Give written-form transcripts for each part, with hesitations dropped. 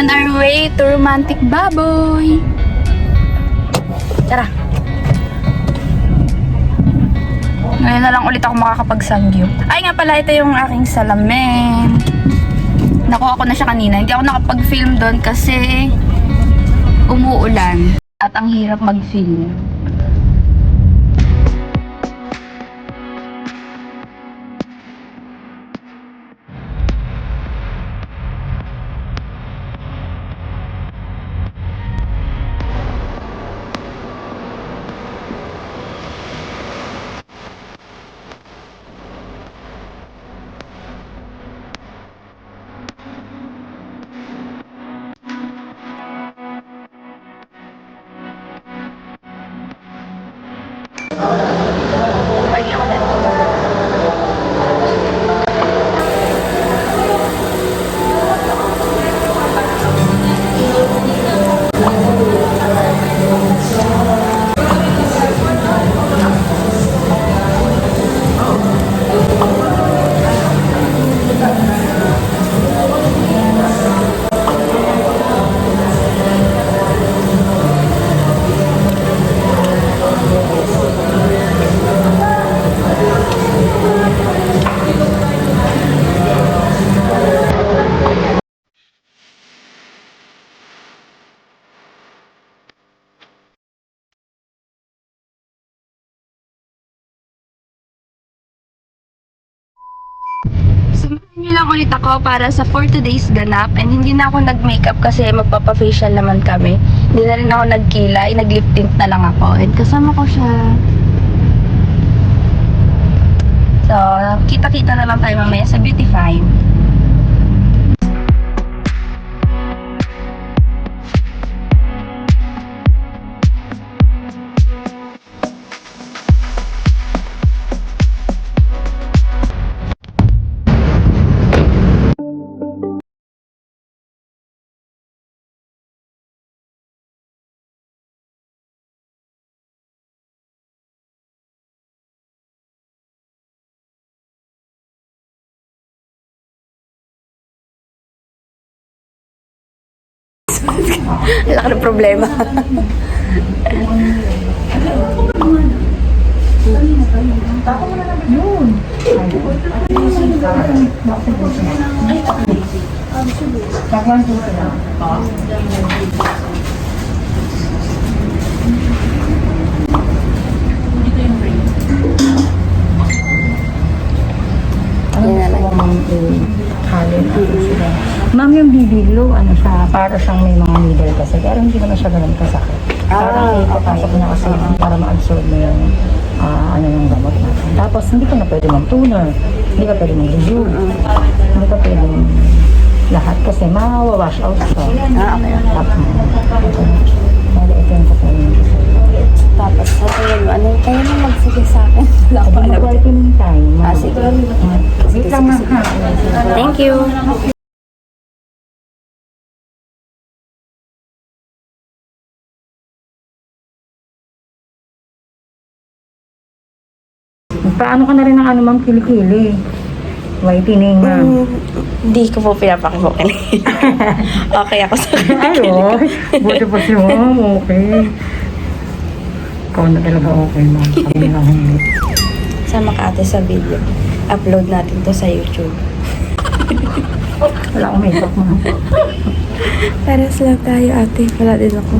on our way to Romantic Baboy. Tara. Ngayon na lang ulit ako makakapag-Samgyup. Ay nga pala, ito yung aking salamin. Nakuha ko na siya kanina. Hindi ako nakapag-film doon kasi umuulan. At ang hirap mag-film. Samahan niyo lang ulit ako para sa for today's ganap, and hindi na ako nag-makeup kasi magpapa-facial naman kami. Hindi na rin ako nagkilay, nag-lip tint na lang ako, and kasama ko siya. So, kita-kita na lang tayo mamaya sa Beautify. Wala ka ng problema. Ma'am, yung BB glue, ano siya, para siyang may mga needle kasi, pero hindi naman siya ganun kasakit. Parang ipapasok na kasi para ma-absorb mo yung, ano yung gamot natin. Tapos, hindi ka na pwede mag-toner, hindi ka pwede mag-review, hindi ka pwede lahat kasi mawawash out siya. Okay. Tapos, ito yung kapalit. Tapos, sabihin mo, ano kayo na magsige sa akin? Wala ko alam. Mag-whitening time. Sige. Wait lang ma'am ha. Thank you. Paano ka na rin ng ano ma'am, kilikili? Whitening ma'am. Hindi ko po pinapakibukin. Okay ako sa Ay, oh. Buti pa si ma'am. Okay. Ikaw na talaga okay ma'am. Kami lang hindi. Sama ka ate sa video. Upload natin to sa YouTube. Wala akong makeup ma'am. Pares lang tayo ate. Wala din ako.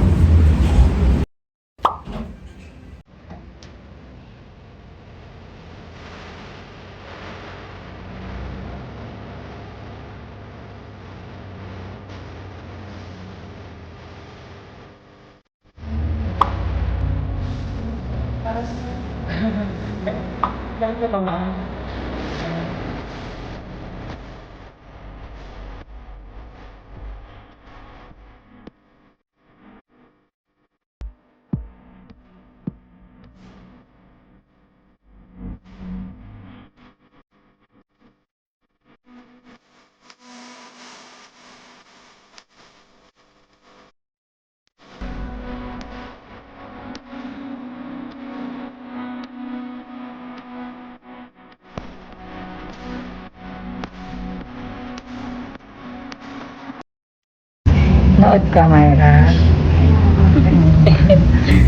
Manood ka, Myra.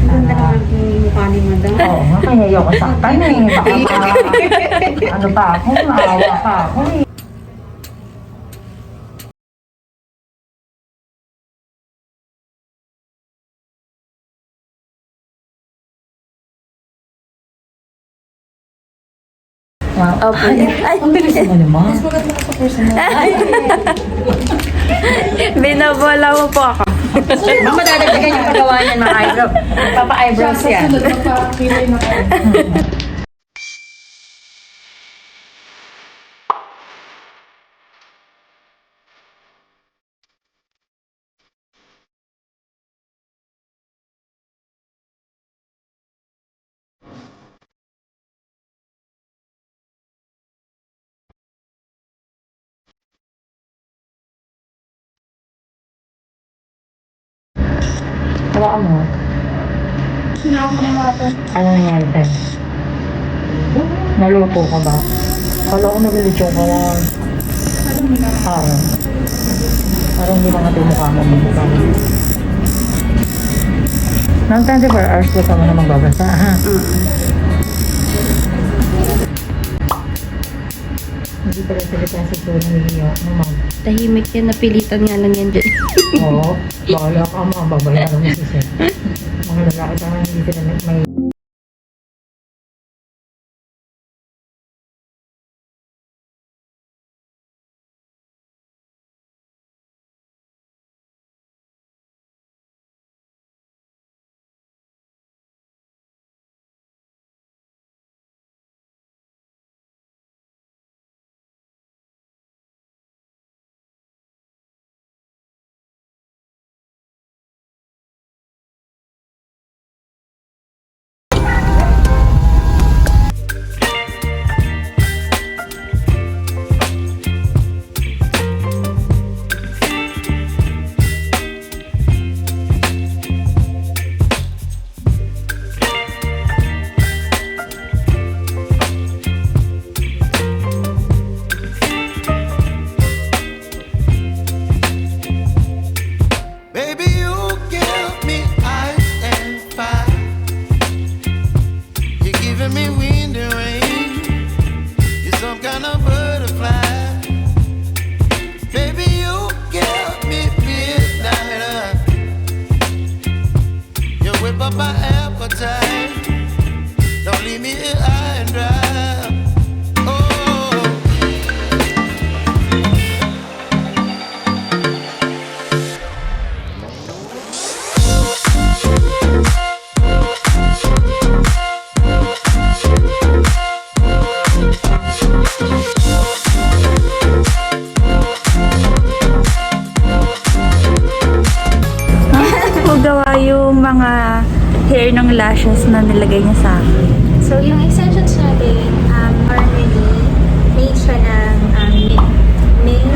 Ganda naman yung mukha ni Madam. Oo, nga kaya ayoko saktan eh. Baka ano pa ako, maawa pa ako eh. Wow. Opo. Ay, ang bilis mo naman. Maganda ka sa personal. Binabola mo po ako. Mama, dadagdagan yung pagawa niyan mga eyebrow. Papa-eyebrows yan. Hawakan mo. Ano nangyari tayo? Naluto ka ba? Kala ko nabilitsyon ka lang. Parang. Parang hindi mga tumukha mo mukha mo. Nang 24 hours ko ka mo na magbabasa, ha? Hindi pala salita sa ito nangihiyak naman. Tahimik yan, napilitan nga lang yan dyan. Oo, bahala ka mga babayaran mo si Sir. Mga lalaki naman hindi sila may... Baby, you give me ice and fire. You're giving me wind and rain. You're some kind of butterfly. Baby, you give me midnight. You whip up my appetite. Don't leave me here high and dry. Oh. Ko gawa yung mga hair ng lashes na nilagay niya sa akin. So, yung extensions natin, normally, made siya ng mink,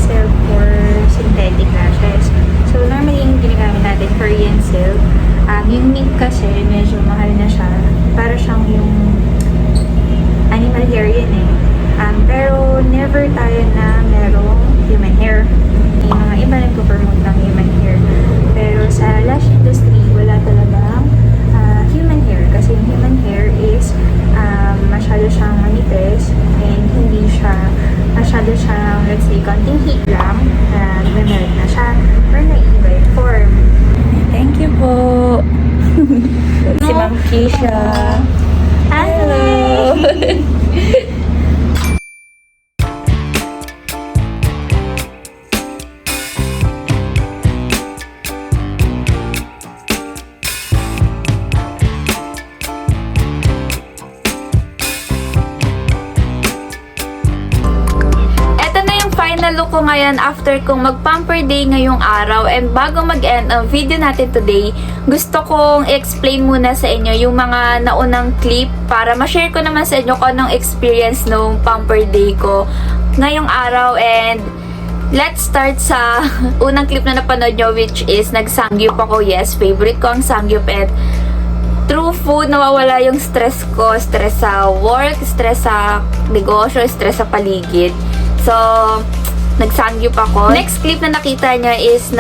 silk, or synthetic lashes. So, normally, yung ginagamit natin, Korean silk. Yung mink kasi, medyo mahal na siya. Para siyang yung animal hair yun eh. Pero, never tayo na merong human hair. May mga iba nagpo-promote ng human hair. Pero sa lash industry, wala talagang human hair. Kasi yung human hair is masyado siyang manipis and hindi siya masyado siyang, let's say, konting heat lang na nag-melt na siya or naiiba yung form. Thank you po. Si Ma'am Keisha. Hello! Ito na yung final look ko ngayon after kong mag-pamper day ngayong araw. And bago mag-end ang video natin today, gusto kong explain muna sa inyo yung mga naunang clip para ma-share ko naman sa inyo kung anong experience nung pamper day ko ngayong araw. And let's start sa unang clip na napanood nyo, which is nag-sangyup ako. Yes, favorite ko ang sangyup. And through food, nawawala yung stress ko. Stress sa work, stress sa negosyo, stress sa paligid. So, nagsangyup ako. Next clip na nakita niya is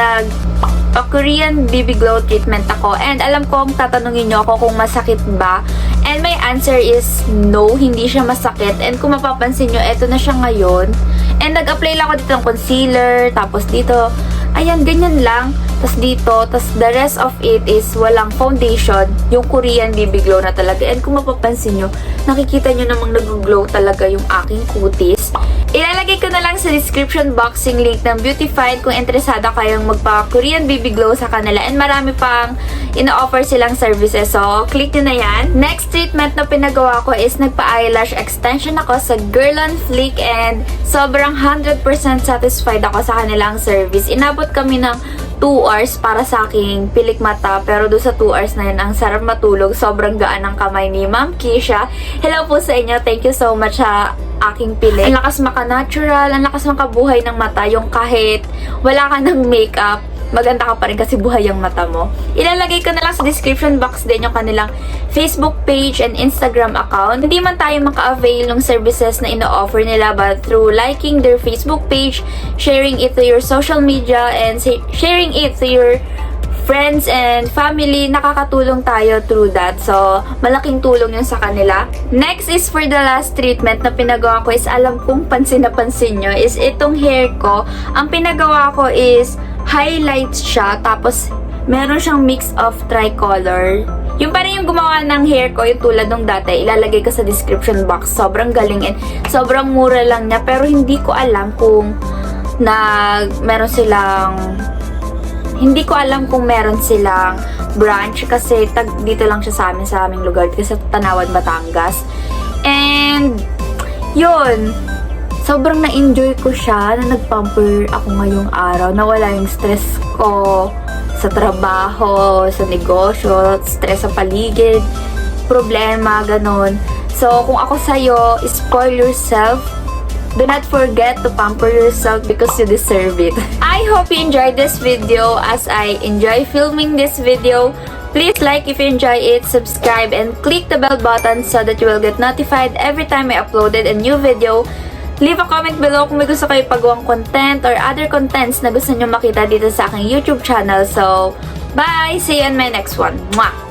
magpa-Korean BB Glow treatment ako. And alam kong tatanungin nyo ako kung masakit ba. And my answer is no, hindi siya masakit. And kung mapapansin nyo, eto na siya ngayon. And nag-apply lang ako dito ng concealer, tapos dito, ayan, ganyan lang. Tapos dito, tapos the rest of it is walang foundation. Yung Korean BB Glow na talaga. And kung mapapansin nyo, nakikita nyo namang nag-glow talaga yung aking kutis. Ilalagay ko na lang sa description box yung link ng Beautified kung interesado kayong magpa-Korean BB Glow sa kanila. And marami pang ino-offer silang services. So, click nyo na yan. Next treatment na pinagawa ko is nagpa-eyelash extension ako sa Girl on Fleek and sobrang 100% satisfied ako sa kanilang service. Inabot kami ng 2 hours para sa aking pilik mata, pero doon sa 2 hours na yun, ang sarap matulog. Sobrang gaan ng kamay ni Ma'am Keisha. Hello po sa inyo. Thank you so much sa aking pilik. Ang lakas maka-natural, ang lakas makabuhay ng mata. Yung kahit wala ka ng makeup, maganda ka pa rin kasi buhay ang mata mo. Ilalagay ko na lang sa description box din yung kanilang Facebook page and Instagram account. Hindi man tayo maka-avail ng services na ino-offer nila, but through liking their Facebook page, sharing it to your social media, and sharing it to your friends and family, nakakatulong tayo through that. So, malaking tulong yun sa kanila. Next is for the last treatment na pinagawa ko is, alam kong pansin na pansin nyo, is itong hair ko. Ang pinagawa ko is highlights siya, tapos meron siyang mix of tricolor. Yung parang yung gumawa ng hair ko, yung tulad nung dati, ilalagay ko sa description box. Sobrang galing and sobrang mura lang niya, pero hindi ko alam kung hindi ko alam kung meron silang branch kasi dito lang siya sa amin, sa aming lugar, kasi sa Tanawan, Batangas. And yun, sobrang na-enjoy ko siya na nag-pamper ako ngayong araw. Nawala yung stress ko sa trabaho, sa negosyo, stress sa paligid, problema, ganun. So, kung ako sa'yo, spoil yourself. Do not forget to pamper yourself because you deserve it. I hope you enjoyed this video as I enjoy filming this video. Please like if you enjoy it, subscribe, and click the bell button so that you will get notified every time I uploaded a new video. Leave a comment below kung may gusto kayo pagawang content or other contents na gusto nyo makita dito sa aking YouTube channel. So, bye! See you in my next one. Mwah!